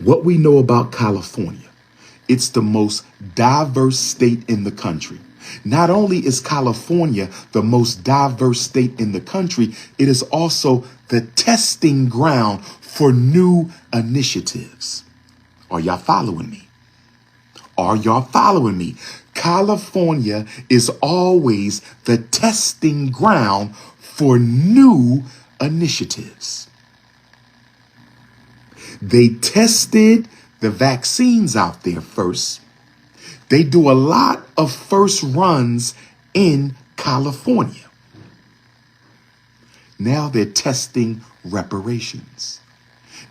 What we know about California, it's the most diverse state in the country. Not only is California the most diverse state in the country, it is also the testing ground for new initiatives. Are y'all following me? Are y'all following me? California is always the testing ground for new initiatives. They tested the vaccines out there first. They do a lot of first runs in California. Now they're testing reparations.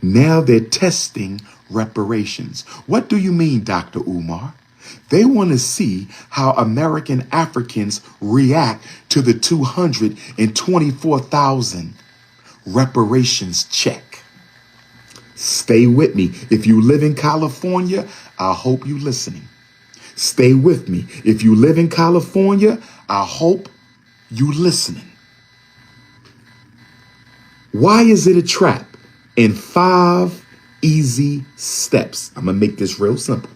Now they're testing reparations. What do you mean, Dr. Umar? They want to see how American Africans react to the 224,000 reparations check. Stay with me. If you live in California, I hope you're listening. Stay with me. If you live in California, I hope you're listening. Why is it a trap? In 5 easy steps. I'm going to make this real simple.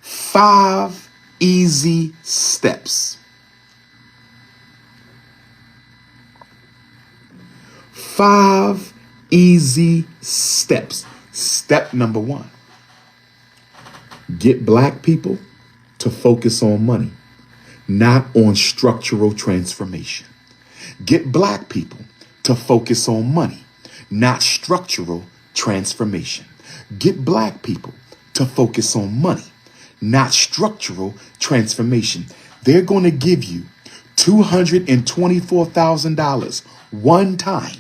5 easy steps. 5 easy steps. Step number 1. Get black people to focus on money, not on structural transformation. Get black people to focus on money, not structural transformation. Get black people to focus on money, not structural transformation. They're going to give you $224,000 one time.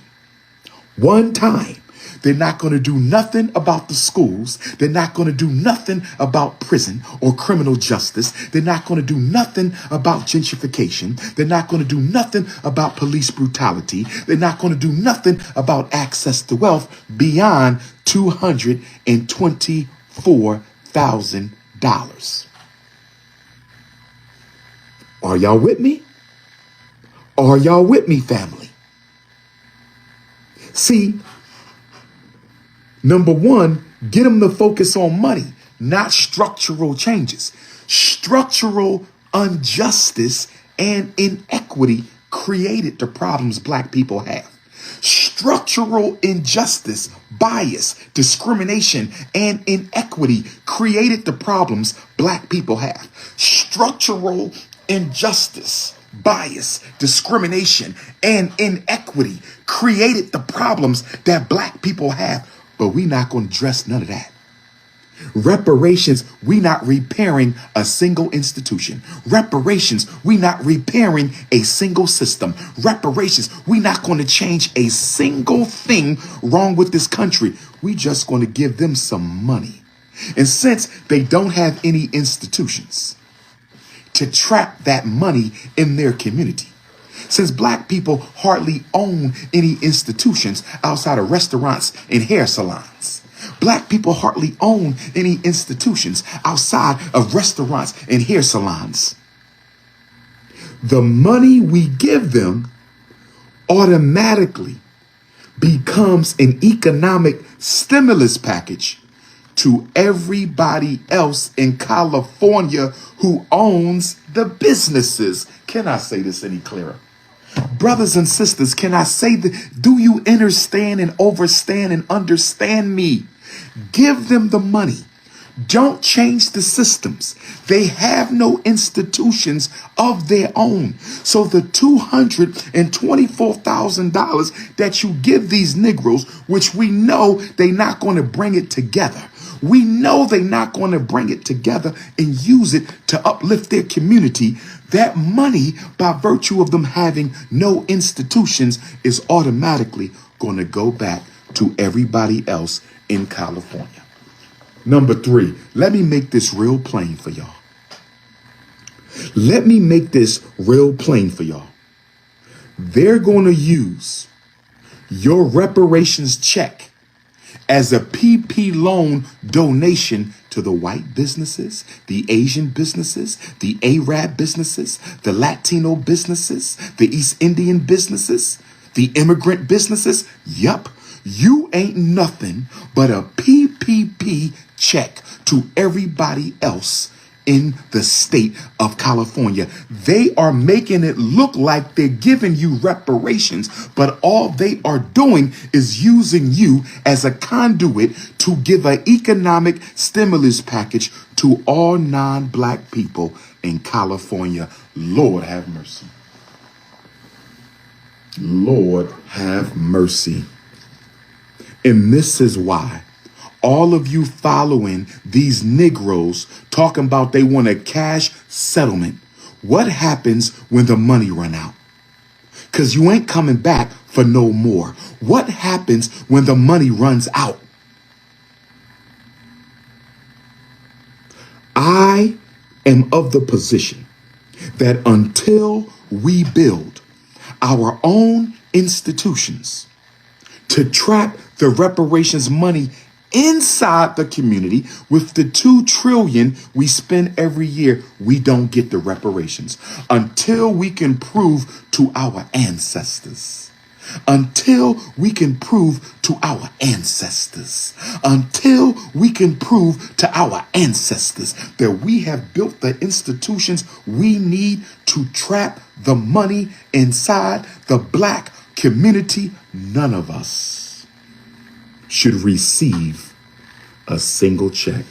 One time. They're not going to do nothing about the schools. They're not going to do nothing about prison or criminal justice. They're not going to do nothing about gentrification. They're not going to do nothing about police brutality. They're not going to do nothing about access to wealth beyond $224,000. Are y'all with me? Are y'all with me, family? See, number 1, get them to focus on money, not structural changes. Structural injustice and inequity created the problems black people have. Structural injustice, bias, discrimination, and inequity created the problems black people have. Structural injustice, bias, discrimination, and inequity created the problems that black people have. But we're not going to address none of that. Reparations, we're not repairing a single institution. Reparations, we're not repairing a single system. Reparations, we're not going to change a single thing wrong with this country. We're just going to give them some money. And since they don't have any institutions to trap that money in their community, since black people hardly own any institutions outside of restaurants and hair salons, black people hardly own any institutions outside of restaurants and hair salons, the money we give them automatically becomes an economic stimulus package to everybody else in California who owns the businesses. Can I say this any clearer? Brothers and sisters, can I say that? Do you understand and overstand and understand me? Give them the money. Don't change the systems. They have no institutions of their own. So the $224,000 that you give these Negroes, which we know they're not going to bring it together. We know they're not going to bring it together and use it to uplift their community. That money, by virtue of them having no institutions, is automatically going to go back to everybody else in California. Number 3, let me make this real plain for y'all. Let me make this real plain for y'all. They're going to use your reparations check as a PP loan donation to the white businesses, the Asian businesses, the Arab businesses, the Latino businesses, the East Indian businesses, the immigrant businesses. Yup. You ain't nothing but a PPP check to everybody else in the state of California. They are making it look like they're giving you reparations, but all they are doing is using you as a conduit to give an economic stimulus package to all non-black people in California. Lord have mercy. Lord have mercy. And this is why all of you following these Negroes talking about they want a cash settlement. What happens when the money run out? Because you ain't coming back for no more. What happens when the money runs out? I am of the position that until we build our own institutions to trap the reparations money inside the community, with the $2 trillion we spend every year, we don't get the reparations until we can prove to our ancestors. Until we can prove to our ancestors. Until we can prove to our ancestors that we have built the institutions we need to trap the money inside the black community, none of us should receive a single check.